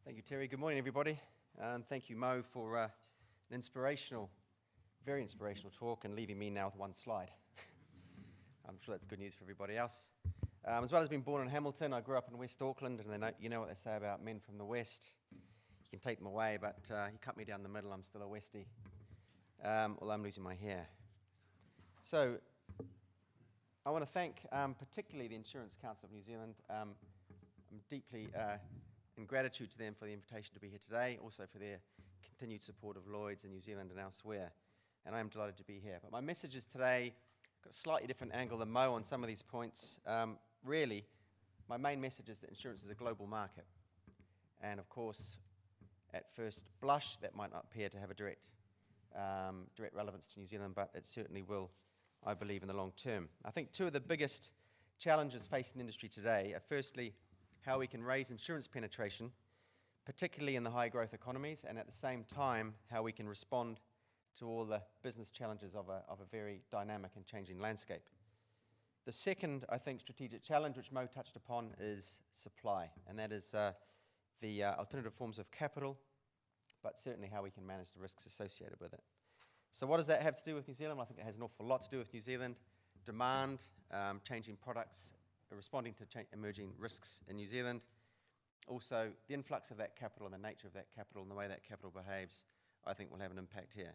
Thank you, Terry. Good morning, everybody. And thank you, Mo, for an inspirational, very inspirational talk and leaving me now with one slide. I'm sure that's good news for everybody else. As well as being born in Hamilton, I grew up in West Auckland, and you know what they say about men from the West. You can take them away, but you cut me down the middle, I'm still a Westie, although I'm losing my hair. So I want to thank particularly the Insurance Council of New Zealand. I'm deeply in gratitude to them for the invitation to be here today, also for their continued support of Lloyds in New Zealand and elsewhere. And I am delighted to be here. But my messages today got a slightly different angle than Mo on some of these points. Really, my main message is that insurance is a global market. And of course, at first blush, that might not appear to have a direct relevance to New Zealand, but it certainly will, I believe, in the long term. I think two of the biggest challenges facing the industry today are firstly, how we can raise insurance penetration, particularly in the high growth economies, and at the same time, how we can respond to all the business challenges of a very dynamic and changing landscape. The second, I think, strategic challenge, which Mo touched upon, is supply, and that is the alternative forms of capital, but certainly how we can manage the risks associated with it. So what does that have to do with New Zealand? I think it has an awful lot to do with New Zealand. Demand, changing products, responding to emerging risks in New Zealand. Also, the influx of that capital and the nature of that capital and the way that capital behaves, I think will have an impact here.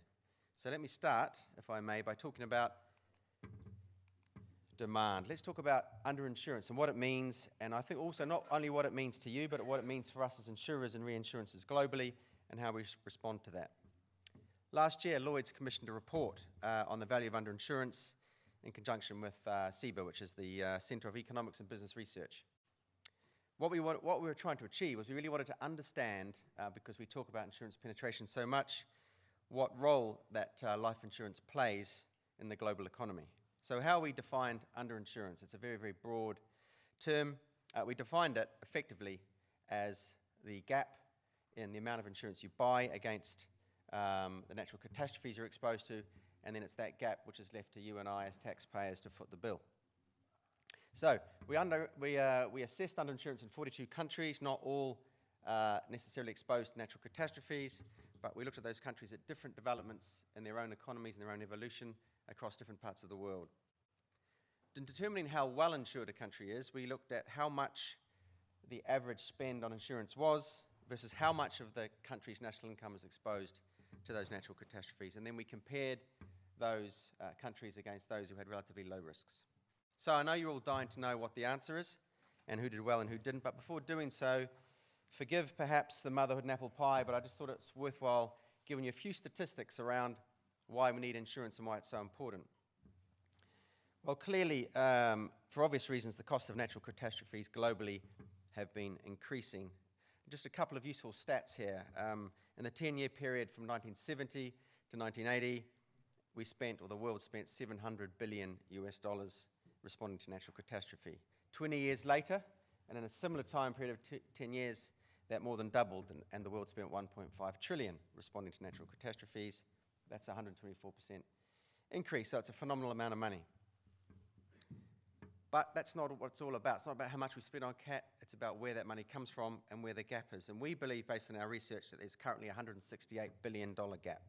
So let me start, if I may, by talking about demand. Let's talk about underinsurance and what it means, and I think also not only what it means to you, but what it means for us as insurers and reinsurers globally, and how we respond to that. Last year, Lloyds commissioned a report on the value of underinsurance in conjunction with CEBA, which is the Centre of Economics and Business Research. What we were trying to achieve was we really wanted to understand, because we talk about insurance penetration so much, what role that life insurance plays in the global economy. So how we defined underinsurance, it's a very, very broad term. We defined it effectively as the gap in the amount of insurance you buy against the natural catastrophes you're exposed to, and then it's that gap which is left to you and I as taxpayers to foot the bill. So we assessed underinsurance in 42 countries, not all necessarily exposed to natural catastrophes, but we looked at those countries at different developments in their own economies and their own evolution across different parts of the world. In determining how well insured a country is, we looked at how much the average spend on insurance was versus how much of the country's national income is exposed to those natural catastrophes, and then we compared those countries against those who had relatively low risks. So I know you're all dying to know what the answer is and who did well and who didn't, but before doing so, forgive perhaps the motherhood and apple pie, but I just thought it's worthwhile giving you a few statistics around why we need insurance and why it's so important. Well, clearly, for obvious reasons, the cost of natural catastrophes globally have been increasing. Just a couple of useful stats here. In the 10-year period from 1970 to 1980, we spent, or the world spent, $700 billion responding to natural catastrophe. 20 years later, and in a similar time period of 10 years, that more than doubled, and the world spent $1.5 trillion responding to natural catastrophes. That's a 124% increase, so it's a phenomenal amount of money. But that's not what it's all about. It's not about how much we spend on CAT, it's about where that money comes from and where the gap is. And we believe, based on our research, that there's currently a $168 billion gap.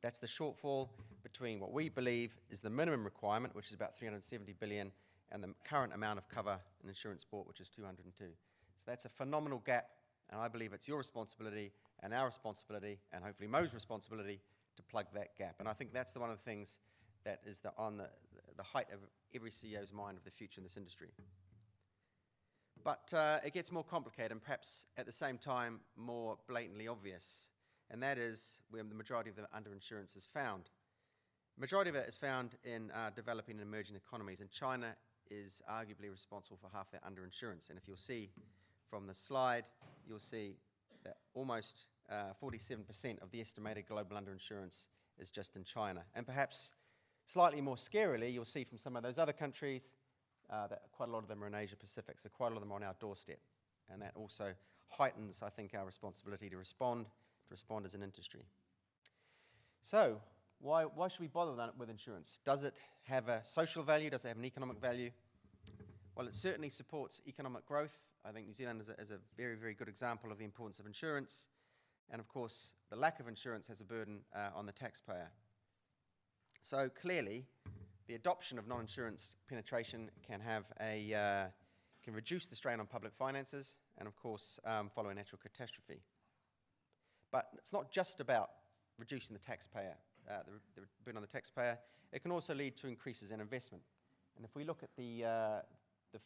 That's the shortfall between what we believe is the minimum requirement, which is about $370 billion, and the current amount of cover and insurance bought, which is $202. So that's a phenomenal gap, and I believe it's your responsibility and our responsibility, and hopefully Mo's responsibility, to plug that gap. And I think that's one of the things that is on the height of every CEO's mind of the future in this industry. But it gets more complicated and perhaps at the same time more blatantly obvious, and that is where the majority of the underinsurance is found. The majority of it is found in developing and emerging economies, and China is arguably responsible for half that underinsurance. And if you'll see from the slide, you'll see that almost 47% of the estimated global underinsurance is just in China. And perhaps slightly more scarily, you'll see from some of those other countries that quite a lot of them are in Asia Pacific, so quite a lot of them are on our doorstep. And that also heightens, I think, our responsibility to respond as an industry. So, why should we bother with insurance? Does it have a social value? Does it have an economic value? Well, it certainly supports economic growth. I think New Zealand is a very, very good example of the importance of insurance. And of course, the lack of insurance has a burden on the taxpayer. So clearly, the adoption of non-insurance penetration can reduce the strain on public finances and, of course, follow a natural catastrophe. But it's not just about reducing the taxpayer, the burden on the taxpayer. It can also lead to increases in investment. And if we look at the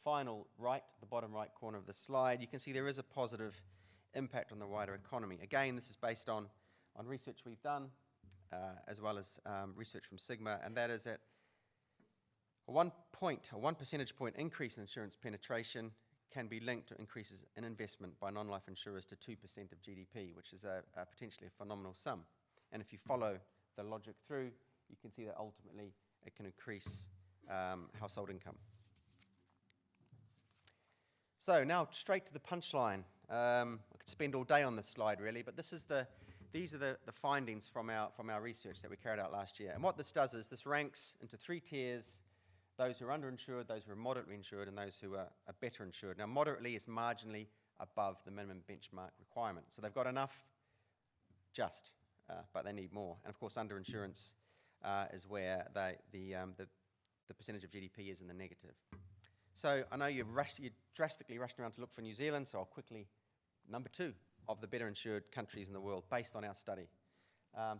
final right, the bottom right corner of the slide, you can see there is a positive impact on the wider economy. Again, this is based on research we've done, as well as research from Sigma, and that is that a 1 percentage point increase in insurance penetration can be linked to increases in investment by non-life insurers to 2% of GDP, which is potentially a phenomenal sum. And if you follow the logic through, you can see that ultimately it can increase household income. So now straight to the punchline. I could spend all day on this slide really, but these are the findings from our research that we carried out last year. And what this does is this ranks into 3 tiers: those who are underinsured, those who are moderately insured, and those who are better insured. Now, moderately is marginally above the minimum benchmark requirement. So they've got enough, but they need more. And of course, underinsurance is where the percentage of GDP is in the negative. So I know you're drastically rushing around to look for New Zealand, so I'll quickly, number 2 of the better insured countries in the world, based on our study.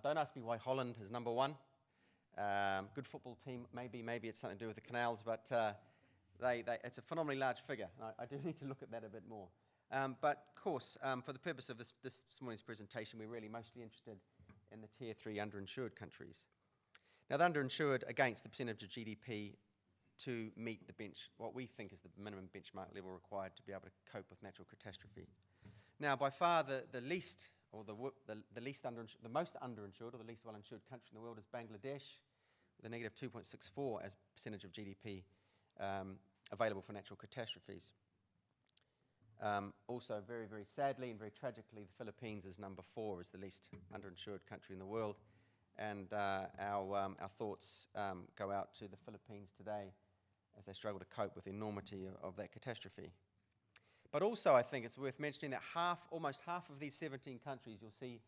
Don't ask me why Holland is number 1. Good football team, maybe it's something to do with the canals, but it's a phenomenally large figure. I do need to look at that a bit more. But of course, for the purpose of this morning's presentation, we're really mostly interested in the Tier 3 underinsured countries. Now, the underinsured against the percentage of GDP to meet what we think is the minimum benchmark level required to be able to cope with natural catastrophe. Now, by far the least, or the most underinsured, or the least well-insured country in the world is Bangladesh, with a negative 2.64 as percentage of GDP available for natural catastrophes. Also, very, very sadly and very tragically, the Philippines is number 4 as the least underinsured country in the world. And our thoughts go out to the Philippines today as they struggle to cope with the enormity of that catastrophe. But also, I think it's worth mentioning that almost half of these 17 countries you'll see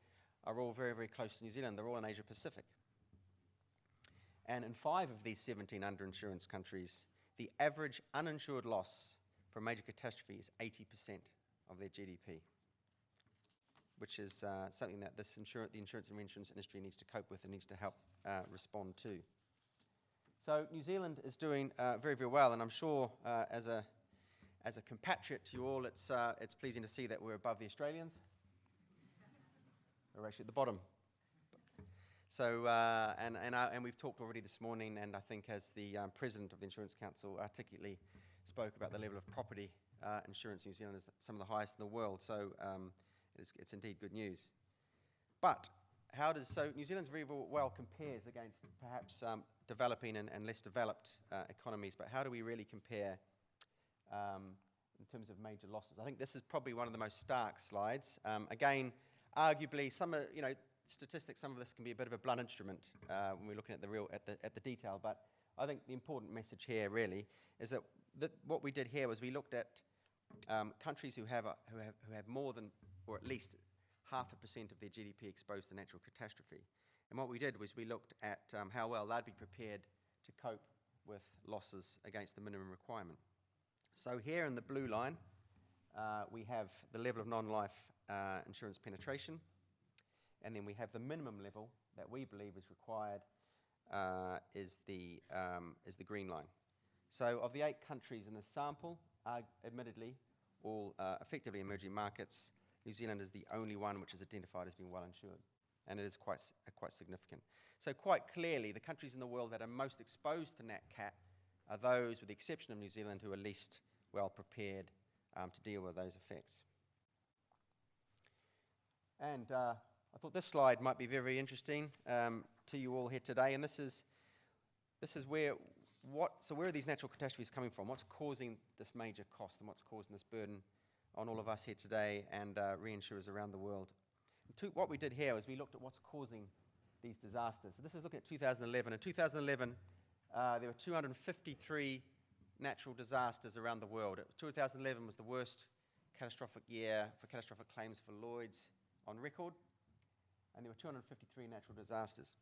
are all very, very close to New Zealand. They're all in Asia Pacific. And in 5 of these 17 underinsurance countries, the average uninsured loss for a major catastrophe is 80% of their GDP, which is something that the insurance and reinsurance industry needs to cope with and needs to help respond to. So New Zealand is doing very, very well, and I'm sure as a compatriot to you all, it's pleasing to see that we're above the Australians. We're actually at the bottom. So, and we've talked already this morning, and I think as the President of the Insurance Council articulately spoke about the level of property insurance in New Zealand is some of the highest in the world, so it's indeed good news. But New Zealand's very well compares against perhaps developing and less developed economies, but how do we really compare in terms of major losses? I think this is probably one of the most stark slides. Again, arguably, statistics, some of this can be a bit of a blunt instrument when we're looking at the detail, but I think the important message here really is that what we did here was we looked at countries who have more than, or at least 0.5% of their GDP exposed to natural catastrophe. And what we did was we looked at how well they'd be prepared to cope with losses against the minimum requirement. So here in the blue line, we have the level of non-life insurance penetration, and then we have the minimum level that we believe is required is the green line. So of the 8 countries in the sample, admittedly, all effectively emerging markets, New Zealand is the only one which is identified as being well insured, and it is quite significant. So quite clearly, the countries in the world that are most exposed to Nat Cat are those, with the exception of New Zealand, who are least well prepared to deal with those effects. And I thought this slide might be very, very interesting to you all here today, and this is where are these natural catastrophes coming from? What's causing this major cost, and what's causing this burden on all of us here today and reinsurers around the world? What we did here was we looked at what's causing these disasters. So this is looking at 2011. In 2011, there were 253 natural disasters around the world. 2011 was the worst catastrophic year for catastrophic claims for Lloyds on record, and there were 253 natural disasters.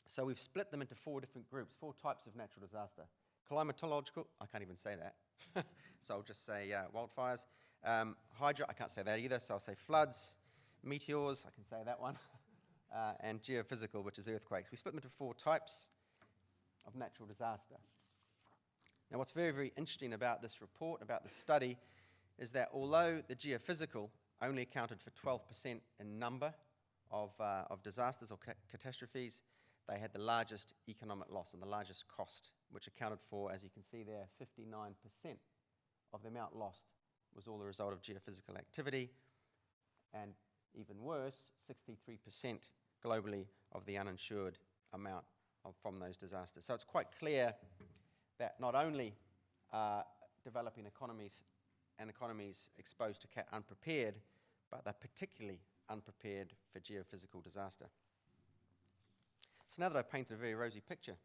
So we've split them into 4 different groups, 4 types of natural disaster. Climatological, I can't even say that, so I'll just say wildfires. Hydro, I can't say that either, so I'll say floods. Meteors, I can say that one. And geophysical, which is earthquakes. We split them into 4 types of natural disaster. Now, what's very, very interesting about this report, about this study, is that although the geophysical only accounted for 12% in number of disasters or catastrophes, they had the largest economic loss and the largest cost, which accounted for, as you can see there, 59% of the amount lost was all the result of geophysical activity, and even worse, 63% globally of the uninsured amount from those disasters. So it's quite clear that not only are developing economies and economies exposed to cat unprepared, but they're particularly unprepared for geophysical disaster. So now that I've painted a very rosy picture,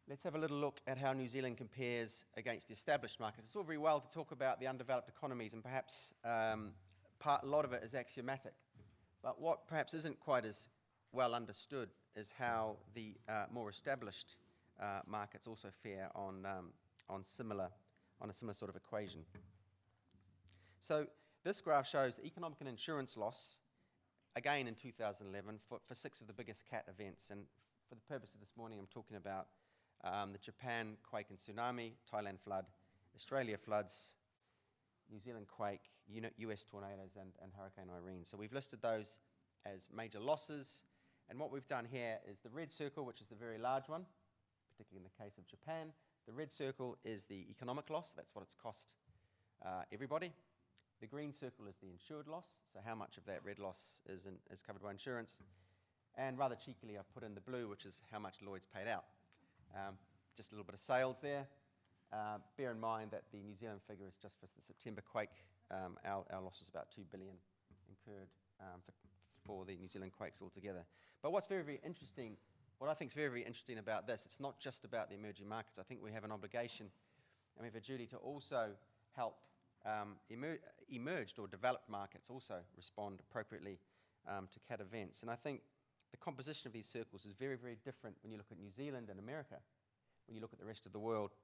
let's have a little look at how New Zealand compares against the established markets. It's all very well to talk about the undeveloped economies, and perhaps a lot of it is axiomatic. But what perhaps isn't quite as well understood is how the more established markets also fare on a similar sort of equation. So this graph shows the economic and insurance loss, again in 2011, for 6 of the biggest cat events. And for the purpose of this morning, I'm talking about the Japan quake and tsunami, Thailand flood, Australia floods, New Zealand quake, US tornadoes, and Hurricane Irene. So we've listed those as major losses. And what we've done here is the red circle, which is the very large one, particularly in the case of Japan. The red circle is the economic loss. That's what it's cost everybody. The green circle is the insured loss, so how much of that red loss is covered by insurance. And rather cheekily, I've put in the blue, which is how much Lloyds paid out. Just a little bit of sales there. Bear in mind that the New Zealand figure is just for the September quake. Our loss was about $2 billion incurred for the New Zealand quakes altogether. But what's very, very interesting, what I think is very, very interesting about this, it's not just about the emerging markets. I think we have an obligation and we have a duty to also help emerged or developed markets also respond appropriately to cat events. And I think the composition of these circles is very, very different when you look at New Zealand and America. When you look at the rest of the world,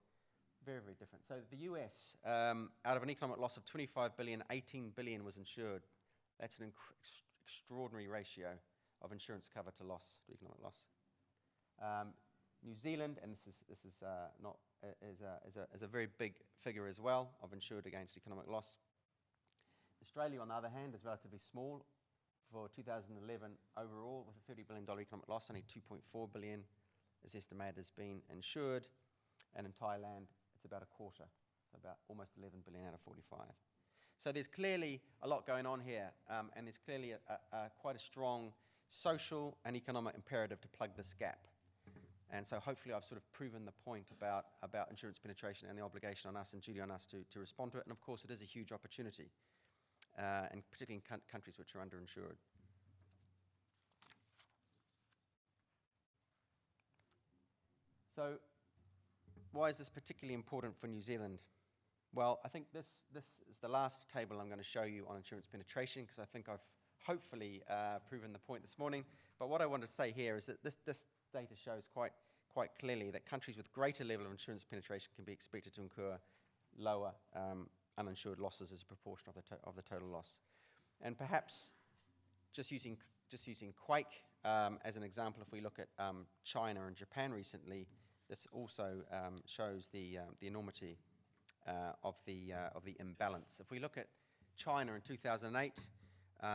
very, very different. So the US, out of an economic loss of $25 billion, $18 billion was insured. That's an extraordinary ratio of insurance cover to loss, to economic loss. New Zealand, and this is a very big figure as well of insured against economic loss. Australia, on the other hand, is relatively small. For 2011 overall, with a $30 billion economic loss, only $2.4 billion is estimated as being insured. And in Thailand, it's about a quarter, so about almost 11 billion out of 45. So there's clearly a lot going on here, and there's clearly quite a strong social and economic imperative to plug this gap. And so hopefully I've sort of proven the point about insurance penetration and the obligation on us and duty on us to respond to it. And of course, it is a huge opportunity, and particularly in countries which are underinsured. So why is this particularly important for New Zealand? Well, I think this is the last table I'm going to show you on insurance penetration, because I think I've hopefully proven the point this morning. But what I want to say here is that this data shows quite clearly that countries with greater level of insurance penetration can be expected to incur lower uninsured losses as a proportion of the total loss. And perhaps just using quake as an example, if we look at China and Japan recently, this also shows the enormity of the imbalance. If we look at China in 2008,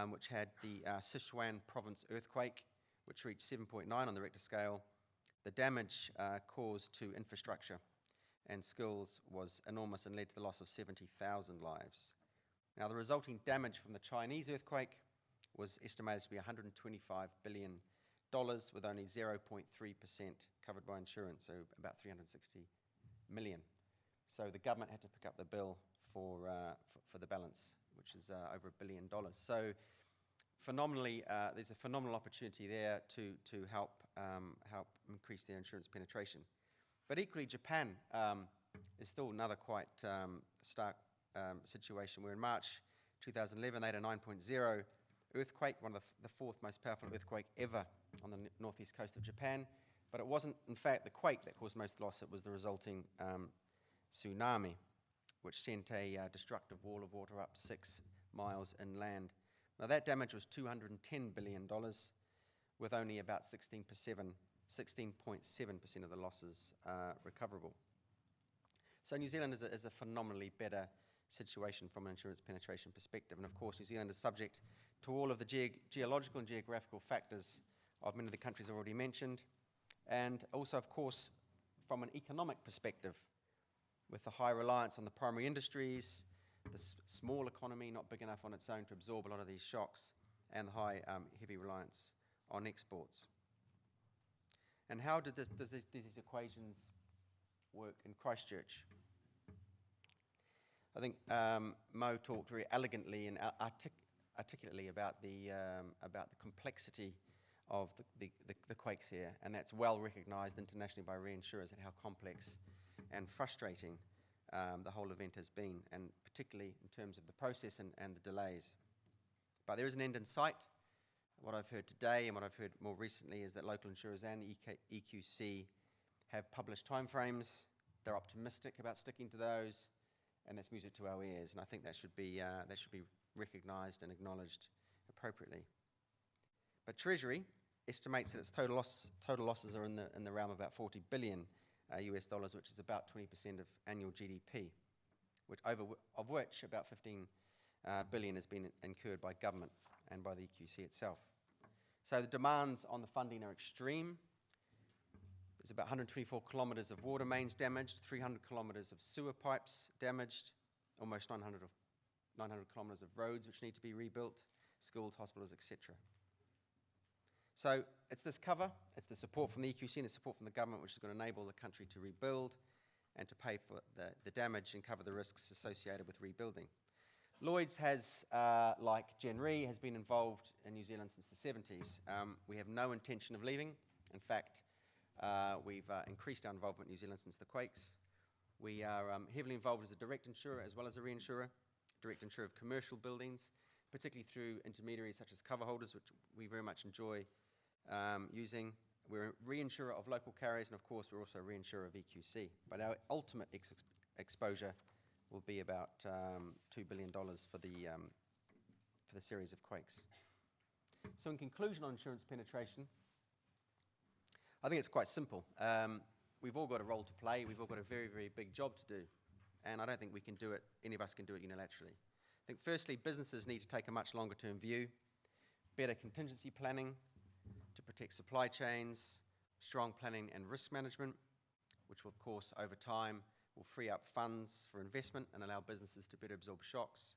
which had the Sichuan province earthquake, which reached 7.9 on the Richter scale, the damage caused to infrastructure and skills was enormous and led to the loss of 70,000 lives. Now, the resulting damage from the Chinese earthquake was estimated to be $125 billion, with only 0.3% covered by insurance, so about 360 million. So the government had to pick up the bill for the balance, which is over $1 billion. So phenomenally, there's a phenomenal opportunity there to help increase their insurance penetration. But equally, Japan is still another quite stark situation, where in March 2011 they had a 9.0 earthquake, one of the fourth most powerful earthquake ever on the northeast coast of Japan. But it wasn't, in fact, the quake that caused most loss. It was the resulting tsunami, which sent a destructive wall of water up 6 miles inland. Now that damage was $210 billion, with only about 16.7% of the losses recoverable. So New Zealand is a phenomenally better situation from an insurance penetration perspective. And of course, New Zealand is subject to all of the geological and geographical factors of many of the countries already mentioned. And also, of course, from an economic perspective, with the high reliance on the primary industries, the small economy not big enough on its own to absorb a lot of these shocks, and the high heavy reliance on exports. And how does these equations work in Christchurch? I think Mo talked very elegantly and articulately about the complexity of the quakes here, and that's well recognised internationally by reinsurers, and how complex and frustrating the whole event has been, and particularly in terms of the process and the delays. But there is an end in sight. What I've heard today and what I've heard more recently is that local insurers and the EQC have published timeframes. They're optimistic about sticking to those, and that's music to our ears. And I think that should be recognised and acknowledged appropriately. But Treasury estimates that its total losses are in the realm of about $40 billion US dollars, which is about 20% of annual GDP, of which about 15 billion has been incurred by government and by the EQC itself. So the demands on the funding are extreme. There's about 124 kilometres of water mains damaged, 300 kilometres of sewer pipes damaged, almost 900 kilometres of roads which need to be rebuilt, schools, hospitals, etc. So it's this cover, it's the support from the EQC and the support from the government which is going to enable the country to rebuild and to pay for the damage and cover the risks associated with rebuilding. Lloyds has, like Gen Re, has been involved in New Zealand since the 70s. We have no intention of leaving. In fact, we've increased our involvement in New Zealand since the quakes. We are heavily involved as a direct insurer as well as a reinsurer, direct insurer of commercial buildings, particularly through intermediaries such as cover holders, which we very much enjoy using. We're a reinsurer of local carriers, and of course we're also a reinsurer of EQC. But our ultimate exposure will be about $2 billion for the series of quakes. So in conclusion on insurance penetration, I think it's quite simple. We've all got a role to play. We've all got a very, very big job to do. And I don't think we can do it, any of us can do it unilaterally. I think firstly, businesses need to take a much longer term view, better contingency planning to protect supply chains, strong planning and risk management, which will of course over time will free up funds for investment and allow businesses to better absorb shocks.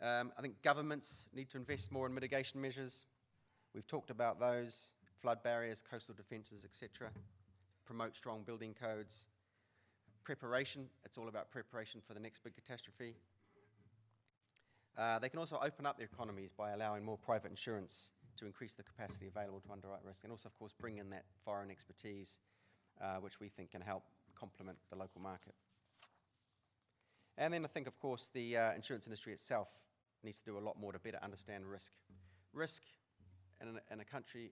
I think governments need to invest more in mitigation measures. We've talked about those, flood barriers, coastal defences, etc. Promote strong building codes. Preparation, it's all about preparation for the next big catastrophe. They can also open up their economies by allowing more private insurance to increase the capacity available to underwrite risk, and also of course bring in that foreign expertise which we think can help complement the local market. And then I think of course the insurance industry itself needs to do a lot more to better understand risk. Risk in a country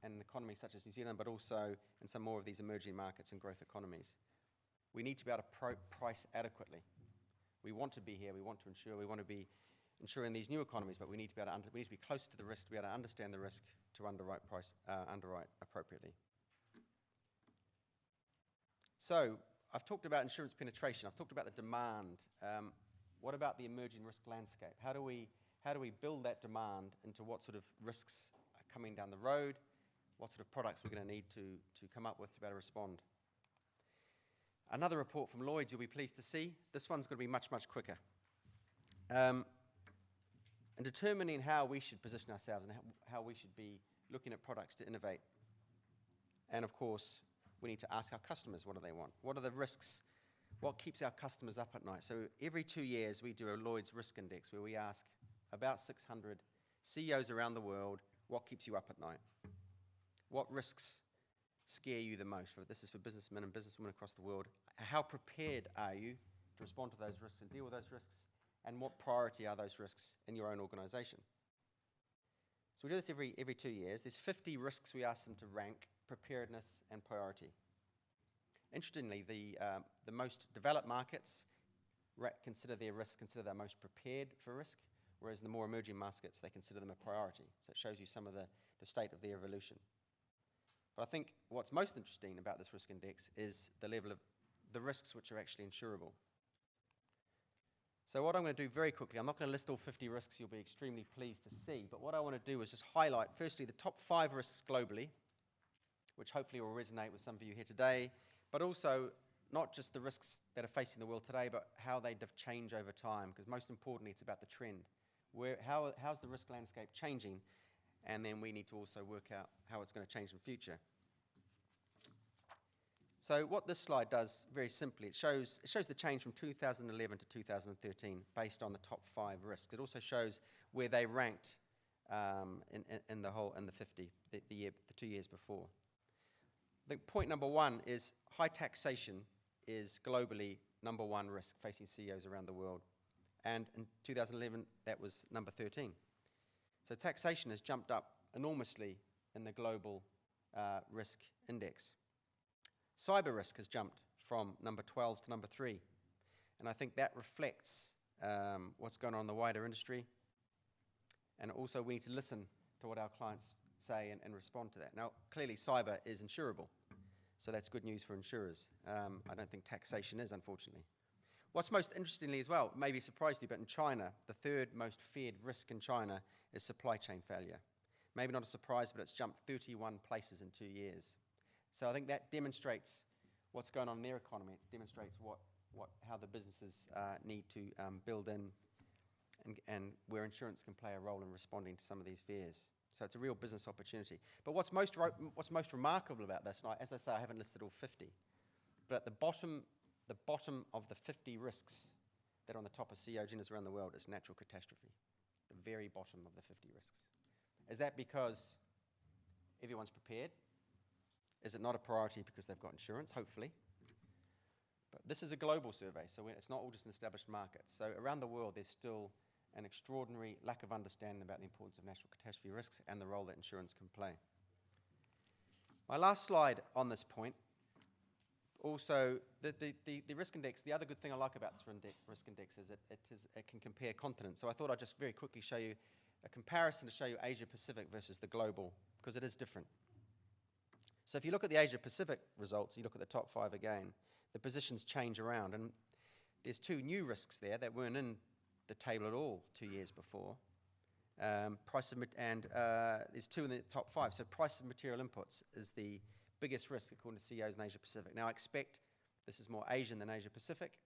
and an economy such as New Zealand, but also in some more of these emerging markets and growth economies. We need to be able to price adequately. We want to be here, we want to insure, we want to be insuring these new economies, but we need to be able to we need to be close to the risk, to be able to understand the risk, to underwrite appropriately. So I've talked about insurance penetration, I've talked about the demand. What about the emerging risk landscape? How do we build that demand into what sort of risks are coming down the road? What sort of products we're going to need to come up with to be able to respond? Another report from Lloyds you'll be pleased to see. This one's going to be much, much quicker. In determining how we should position ourselves and how we should be looking at products to innovate. And of course, we need to ask our customers, what do they want? What are the risks? What keeps our customers up at night? So every 2 years, we do a Lloyds Risk Index where we ask about 600 CEOs around the world, what keeps you up at night? What risks scare you the most? This is for businessmen and businesswomen across the world. How prepared are you to respond to those risks and deal with those risks? And what priority are those risks in your own organisation? So we do this every 2 years. There's 50 risks we ask them to rank: preparedness and priority. Interestingly, the most developed markets consider their risk, consider they're most prepared for risk, whereas in the more emerging markets, they consider them a priority. So it shows you some of the state of their evolution. But I think what's most interesting about this risk index is the level of the risks which are actually insurable. So what I'm going to do very quickly, I'm not going to list all 50 risks you'll be extremely pleased to see, but what I want to do is just highlight, firstly, the top 5 risks globally, which hopefully will resonate with some of you here today, but also not just the risks that are facing the world today, but how they change over time, because most importantly, it's about the trend. How's the risk landscape changing? And then we need to also work out how it's going to change in the future. So what this slide does, very simply, it shows the change from 2011 to 2013 based on the top 5 risks. It also shows where they ranked in the 50, the 2 years before. I think point number 1 is high taxation is globally number 1 risk facing CEOs around the world. And in 2011, that was number 13. So taxation has jumped up enormously in the global risk index. Cyber risk has jumped from number 12 to number 3. And I think that reflects what's going on in the wider industry. And also we need to listen to what our clients say and respond to that. Now, clearly cyber is insurable. So that's good news for insurers. I don't think taxation is, unfortunately. What's most interestingly as well, maybe surprised you, but in China, the 3rd most feared risk in China is supply chain failure. Maybe not a surprise, but it's jumped 31 places in 2 years. So I think that demonstrates what's going on in their economy. It demonstrates how the businesses need to build in and where insurance can play a role in responding to some of these fears. So it's a real business opportunity. But what's most remarkable about this, and as I say, I haven't listed all 50, but at the bottom of the 50 risks that are on the top of CEO agendas around the world is natural catastrophe. The very bottom of the 50 risks. Is that because everyone's prepared? Is it not a priority because they've got insurance? Hopefully. But this is a global survey, so it's not all just an established market. So around the world, there's still an extraordinary lack of understanding about the importance of natural catastrophe risks and the role that insurance can play. My last slide on this point, also the risk index, the other good thing I like about this risk index is it can compare continents. So I thought I'd just very quickly show you a comparison to show you Asia Pacific versus the global, because it is different. So if you look at the Asia Pacific results, you look at the top 5 again, the positions change around. And there's 2 new risks there that weren't in the table at all 2 years before. There's 2 in the top 5. So price of material inputs is the biggest risk according to CEOs in Asia Pacific. Now I expect this is more Asian than Asia Pacific,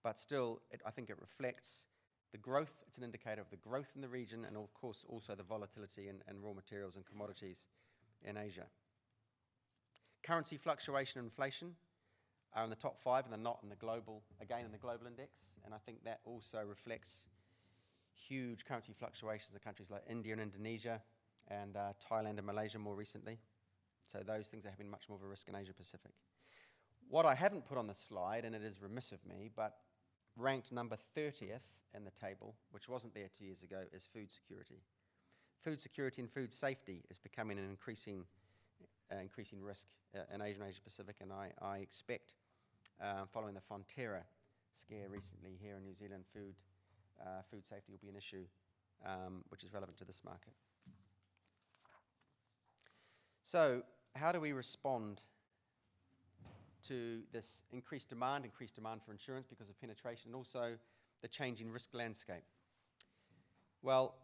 but still I think it reflects the growth. It's an indicator of the growth in the region and of course also the volatility in raw materials and commodities in Asia. Currency fluctuation and inflation are in the top 5 and they're not in the global, again in the global index. And I think that also reflects huge currency fluctuations in countries like India and Indonesia and Thailand and Malaysia more recently. So those things are having much more of a risk in Asia Pacific. What I haven't put on the slide, and it is remiss of me, but ranked number 30th in the table, which wasn't there 2 years ago, is food security. Food security and food safety is becoming an increasing risk in Asia and Asia Pacific, and I expect, following the Fonterra scare recently here in New Zealand, food safety will be an issue which is relevant to this market. So how do we respond to this increased demand for insurance because of penetration, and also the changing risk landscape? Well,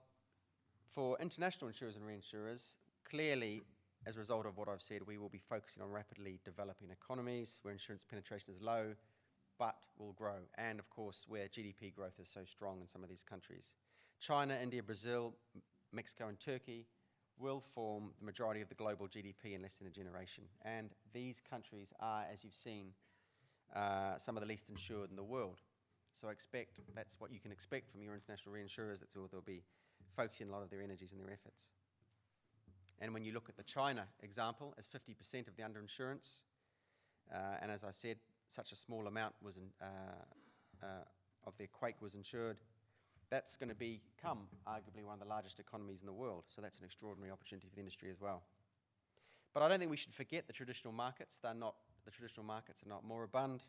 for international insurers and reinsurers, clearly, as a result of what I've said, we will be focusing on rapidly developing economies where insurance penetration is low, but will grow, and of course where GDP growth is so strong in some of these countries. China, India, Brazil, Mexico and Turkey will form the majority of the global GDP in less than a generation. And these countries are, as you've seen, some of the least insured in the world. So that's what you can expect from your international reinsurers, that they'll be focusing a lot of their energies and their efforts. And when you look at the China example, as 50% of the underinsurance, and as I said, such a small amount was of their quake was insured, that's going to become arguably one of the largest economies in the world. So that's an extraordinary opportunity for the industry as well. But I don't think we should forget the traditional markets. The traditional markets are not moribund.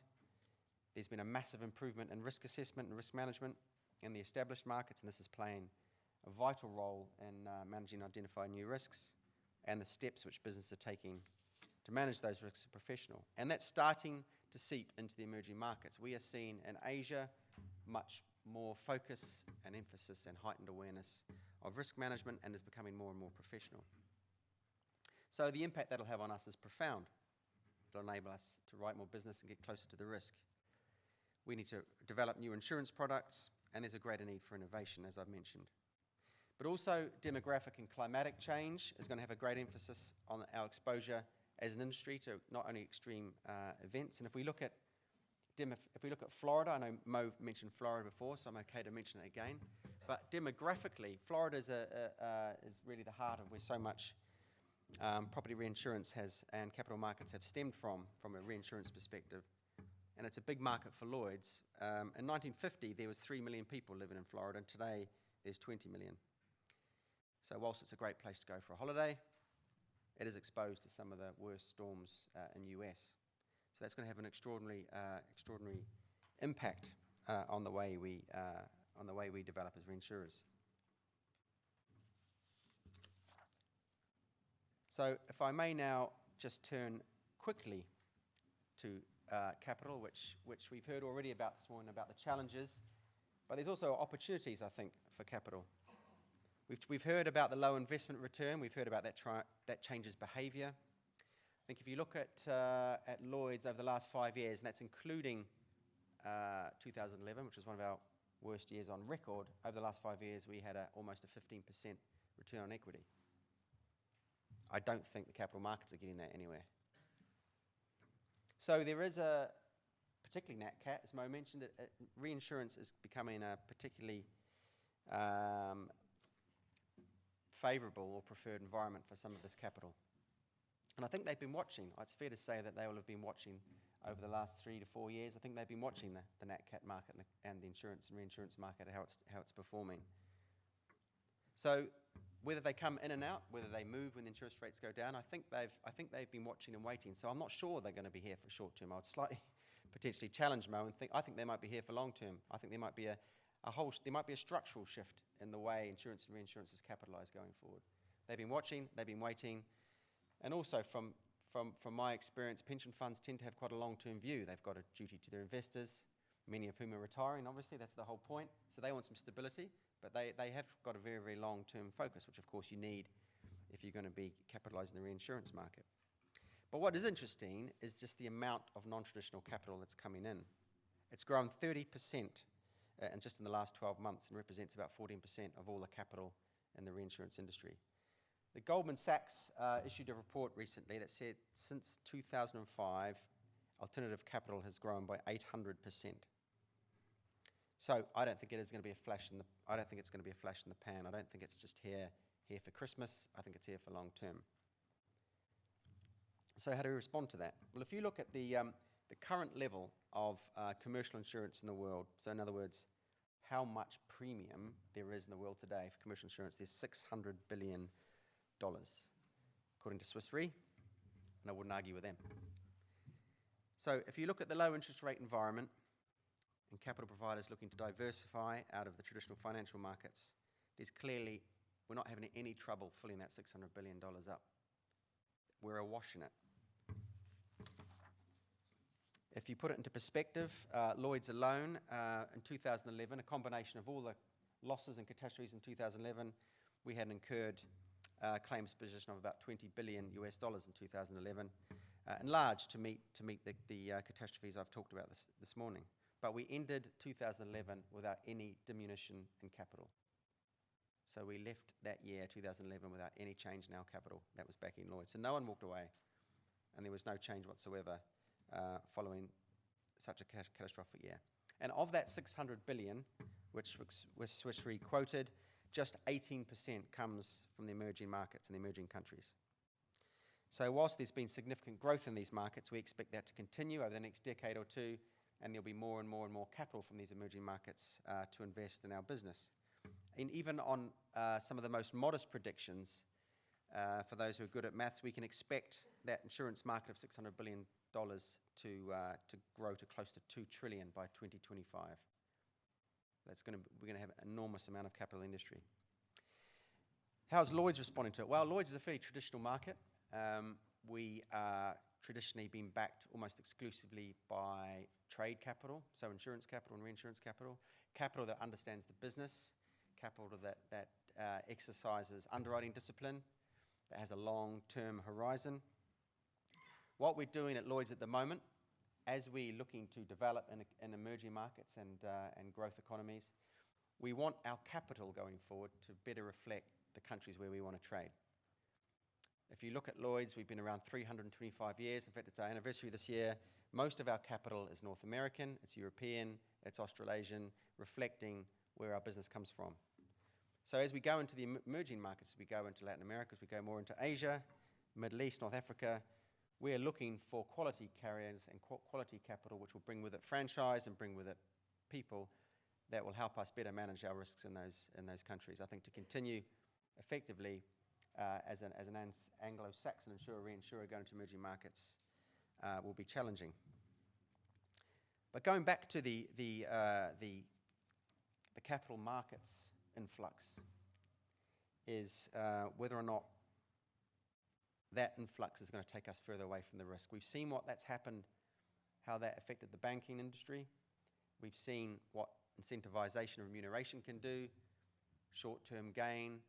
There's been a massive improvement in risk assessment and risk management in the established markets, and this is playing a vital role in managing and identifying new risks, and the steps which businesses are taking to manage those risks are professional. And that's starting to seep into the emerging markets. We are seeing in Asia much more focus and emphasis and heightened awareness of risk management, and is becoming more and more professional. So the impact that'll have on us is profound. It'll enable us to write more business and get closer to the risk. We need to develop new insurance products, and there's a greater need for innovation, as I've mentioned. But also demographic and climatic change is going to have a great emphasis on our exposure as an industry to not only extreme events. And if we look at Florida, I know Mo mentioned Florida before, so I'm okay to mention it again. But demographically, Florida is really the heart of where so much property reinsurance and capital markets have stemmed from a reinsurance perspective. And it's a big market for Lloyds. In 1950, there was 3 million people living in Florida, and today there's 20 million. So whilst it's a great place to go for a holiday, it is exposed to some of the worst storms in the US. So that's going to have an extraordinary impact on the way we develop as reinsurers. So if I may now just turn quickly to capital, which we've heard already about this morning, about the challenges, but there's also opportunities, I think, for capital. We've heard about the low investment return. We've heard about that changes behaviour. I think if you look at Lloyds over the last 5 years, and that's including 2011, which was one of our worst years on record, over the last 5 years we had almost a 15% return on equity. I don't think the capital markets are getting that anywhere. So there is particularly Nat Cat, as Mo mentioned, reinsurance is becoming a particularly favourable or preferred environment for some of this capital. And I think they've been watching. It's fair to say that they will have been watching over the last 3 to 4 years. I think they've been watching the Nat Cat market and the insurance and reinsurance market, how it's performing. So whether they come in and out, whether they move when the interest rates go down, I think they've been watching and waiting. So I'm not sure they're going to be here for short term. I would slightly potentially challenge Mo and I think they might be here for long term. I think there might be a structural shift in the way insurance and reinsurance is capitalised going forward. They've been watching, they've been waiting, and also from my experience, pension funds tend to have quite a long-term view. They've got a duty to their investors, many of whom are retiring, obviously, that's the whole point. So they want some stability, but they have got a very, very long-term focus, which of course you need if you're going to be capitalising the reinsurance market. But what is interesting is just the amount of non-traditional capital that's coming in. It's grown 30% and just in the last 12 months, and represents about 14% of all the capital in the reinsurance industry. The Goldman Sachs issued a report recently that said since 2005, alternative capital has grown by 800%. So I don't think it is going to be a flash in the. I don't think it's going to be a flash in the pan. I don't think it's just here for Christmas. I think it's here for long term. So how do we respond to that? Well, if you look at the current level of commercial insurance in the world, so in other words, how much premium there is in the world today for commercial insurance, there's $600 billion, according to Swiss Re, and I wouldn't argue with them. So if you look at the low interest rate environment and capital providers looking to diversify out of the traditional financial markets, we're not having any trouble filling that $600 billion up. We're awash in it. If you put it into perspective, Lloyds alone in 2011, a combination of all the losses and catastrophes in 2011, we had incurred claims position of about $20 billion in 2011, and large to meet the catastrophes I've talked about this morning. But we ended 2011 without any diminution in capital. So we left that year, 2011, without any change in our capital. That was back in Lloyds. So no one walked away, and there was no change whatsoever following such a catastrophic year. And of that $600 billion, which Swiss Re quoted, just 18% comes from the emerging markets and the emerging countries. So whilst there's been significant growth in these markets, we expect that to continue over the next decade or two, and there'll be more and more and more capital from these emerging markets to invest in our business. And even on some of the most modest predictions, for those who are good at maths, we can expect that insurance market of $600 billion to grow to close to $2 trillion by 2025. We're going to have an enormous amount of capital industry. How's Lloyds responding to it? Well, Lloyds is a fairly traditional market. We are traditionally been backed almost exclusively by trade capital, so insurance capital and reinsurance capital, capital that understands the business, capital that exercises underwriting discipline, that has a long-term horizon. What we're doing at Lloyds at the moment, as we're looking to develop in emerging markets and growth economies, we want our capital going forward to better reflect the countries where we want to trade. If you look at Lloyds, we've been around 325 years. In fact, it's our anniversary this year. Most of our capital is North American, it's European, it's Australasian, reflecting where our business comes from. So as we go into the emerging markets, we go into Latin America, as we go more into Asia, Middle East, North Africa, we're looking for quality carriers and quality capital, which will bring with it franchise and bring with it people that will help us better manage our risks in those countries. I think to continue effectively as an Anglo-Saxon insurer, reinsurer going to emerging markets will be challenging. But going back to the capital markets influx is whether or not that influx is going to take us further away from the risk. We've seen that's happened, how that affected the banking industry. We've seen what incentivization and remuneration can do, short-term gain.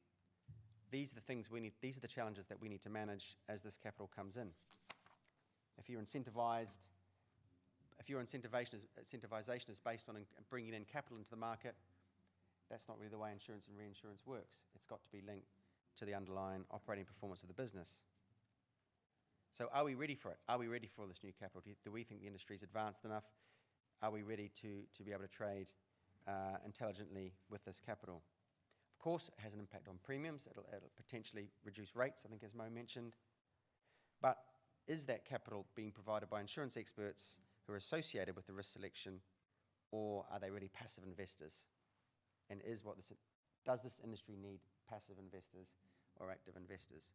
These are the things these are the challenges that we need to manage as this capital comes in. If your incentivization is based on bringing in capital into the market, that's not really the way insurance and reinsurance works. It's got to be linked to the underlying operating performance of the business. So are we ready for it? Are we ready for this new capital? Do we think the industry is advanced enough? Are we ready to be able to trade intelligently with this capital? Of course, it has an impact on premiums. It'll potentially reduce rates, I think, as Mo mentioned. But is that capital being provided by insurance experts who are associated with the risk selection, or are they really passive investors? And does this industry need passive investors or active investors?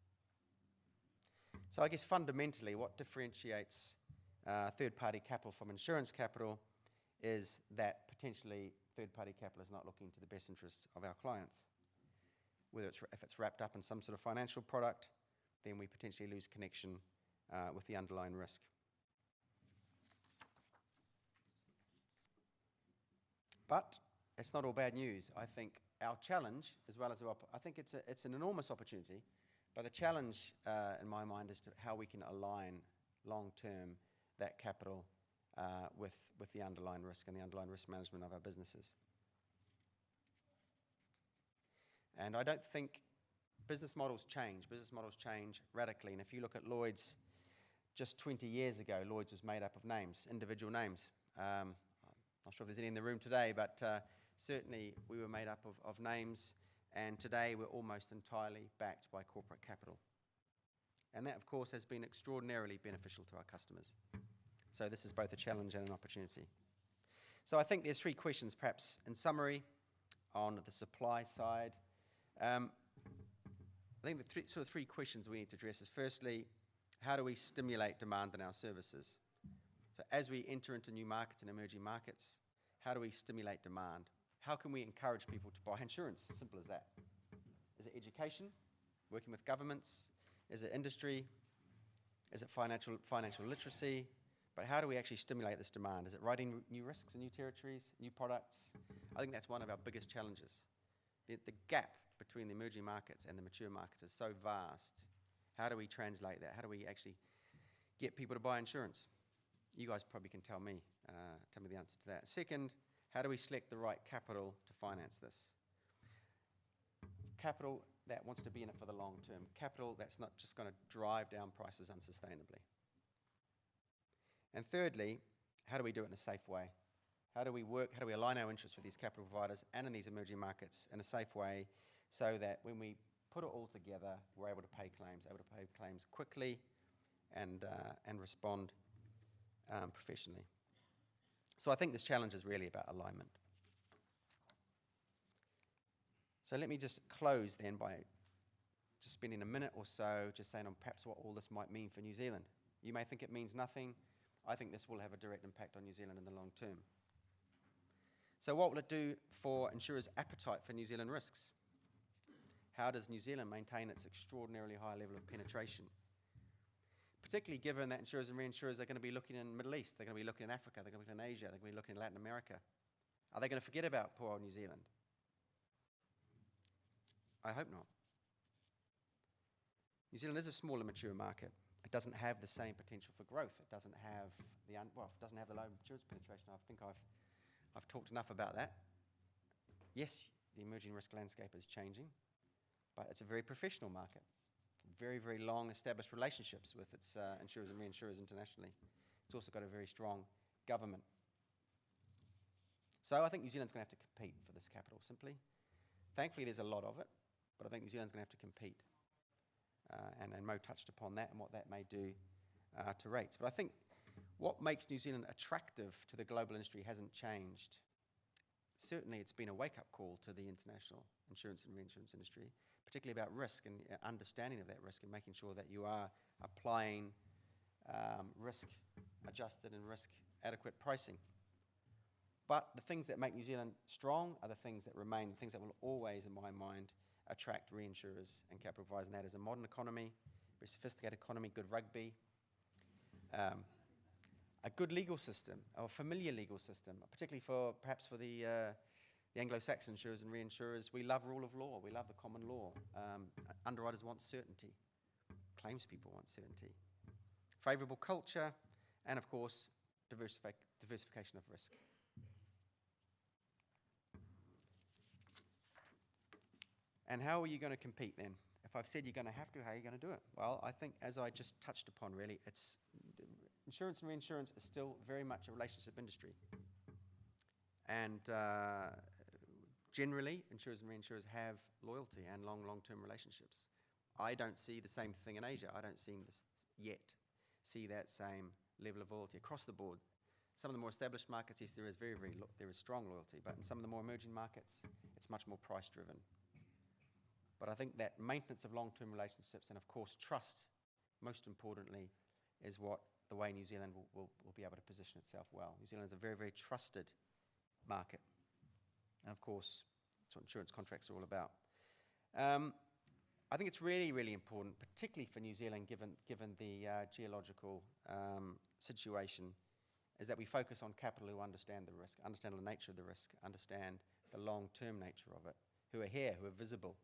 So I guess fundamentally what differentiates third-party capital from insurance capital is that potentially third-party capital is not looking to the best interests of our clients. If it's wrapped up in some sort of financial product, then we potentially lose connection with the underlying risk. But it's not all bad news. I think our challenge, as well as I think it's an enormous opportunity, but the challenge in my mind is to how we can align long-term that capital with the underlying risk and the underlying risk management of our businesses. And I don't think business models change. Business models change radically. And if you look at Lloyds, just 20 years ago, Lloyds was made up of names, individual names. I'm not sure if there's any in the room today, but certainly we were made up of names. And today we're almost entirely backed by corporate capital. And that, of course, has been extraordinarily beneficial to our customers. So this is both a challenge and an opportunity. So I think there's three questions, perhaps in summary, on the supply side. I think the three questions we need to address is, firstly, how do we stimulate demand in our services? So as we enter into new markets and emerging markets, how do we stimulate demand? How can we encourage people to buy insurance? Simple as that. Is it education? Working with governments? Is it industry? Is it financial literacy? But how do we actually stimulate this demand? Is it writing new risks in new territories, new products? I think that's one of our biggest challenges. The gap between the emerging markets and the mature markets is so vast. How do we translate that? How do we actually get people to buy insurance? You guys probably can tell me the answer to that. Second, how do we select the right capital to finance this? Capital that wants to be in it for the long term. Capital that's not just going to drive down prices unsustainably. And thirdly, how do we do it in a safe way? How do we align our interests with these capital providers and in these emerging markets in a safe way so that when we put it all together, we're able to pay claims quickly and respond professionally. So I think this challenge is really about alignment. So let me just close then by just spending a minute or so just saying on perhaps what all this might mean for New Zealand. You may think it means nothing. I think this will have a direct impact on New Zealand in the long term. So what will it do for insurers' appetite for New Zealand risks? How does New Zealand maintain its extraordinarily high level of penetration? Particularly given that insurers and reinsurers are going to be looking in the Middle East, they're going to be looking in Africa, they're going to be looking in Asia, they're going to be looking in Latin America. Are they going to forget about poor old New Zealand? I hope not. New Zealand is a smaller, mature market. It doesn't have the same potential for growth. It doesn't have the low insurance penetration. I think I've talked enough about that. Yes, the emerging risk landscape is changing, but it's a very professional market. Very, very long established relationships with its insurers and reinsurers internationally. It's also got a very strong government. So I think New Zealand's going to have to compete for this capital, simply. Thankfully, there's a lot of it, but I think New Zealand's going to have to compete. And Mo touched upon that and what that may do to rates. But I think what makes New Zealand attractive to the global industry hasn't changed. Certainly, it's been a wake-up call to the international insurance and reinsurance industry, particularly about risk and understanding of that risk and making sure that you are applying risk-adjusted and risk-adequate pricing. But the things that make New Zealand strong are the things that remain, the things that will always, in my mind, attract reinsurers and capital providers, and that is a modern economy, very sophisticated economy, good rugby, a good legal system, or a familiar legal system, particularly perhaps for the Anglo-Saxon insurers and reinsurers. We love rule of law, we love the common law. Underwriters want certainty, claims people want certainty. Favourable culture, and of course, diversification of risk. And how are you going to compete then? If I've said you're going to have to, how are you going to do it? Well, I think, as I just touched upon, really, insurance and reinsurance is still very much a relationship industry. And generally, insurers and reinsurers have loyalty and long-term relationships. I don't see the same thing in Asia. I don't see that same level of loyalty across the board. Some of the more established markets, yes, there is there is strong loyalty, but in some of the more emerging markets, it's much more price-driven. But I think that maintenance of long-term relationships and, of course, trust, most importantly, is the way New Zealand will be able to position itself well. New Zealand is a very, very trusted market. And, of course, that's what insurance contracts are all about. I think it's really, really important, particularly for New Zealand, given the geological situation, is that we focus on capital who understand the risk, understand the nature of the risk, understand the long-term nature of it, who are here, who are visible.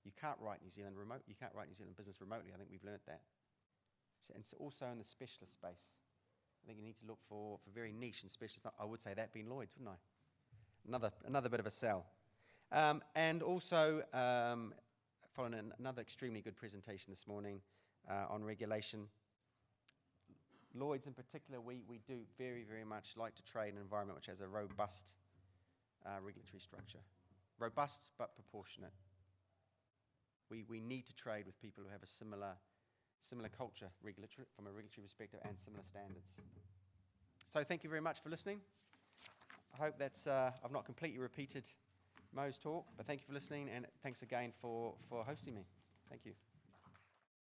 You can't write New Zealand remote. You can't write New Zealand business remotely. I think we've learnt that. And so also in the specialist space, I think you need to look for very niche and specialist. I would say that being Lloyds, wouldn't I? Another bit of a sell. And also, following another extremely good presentation this morning on regulation, Lloyds in particular, we do very, very much like to trade in an environment which has a robust regulatory structure. Robust but proportionate. We need to trade with people who have a similar culture from a regulatory perspective and similar standards. So thank you very much for listening. I hope that's I've not completely repeated Mo's talk, but thank you for listening, and thanks again for hosting me. Thank you.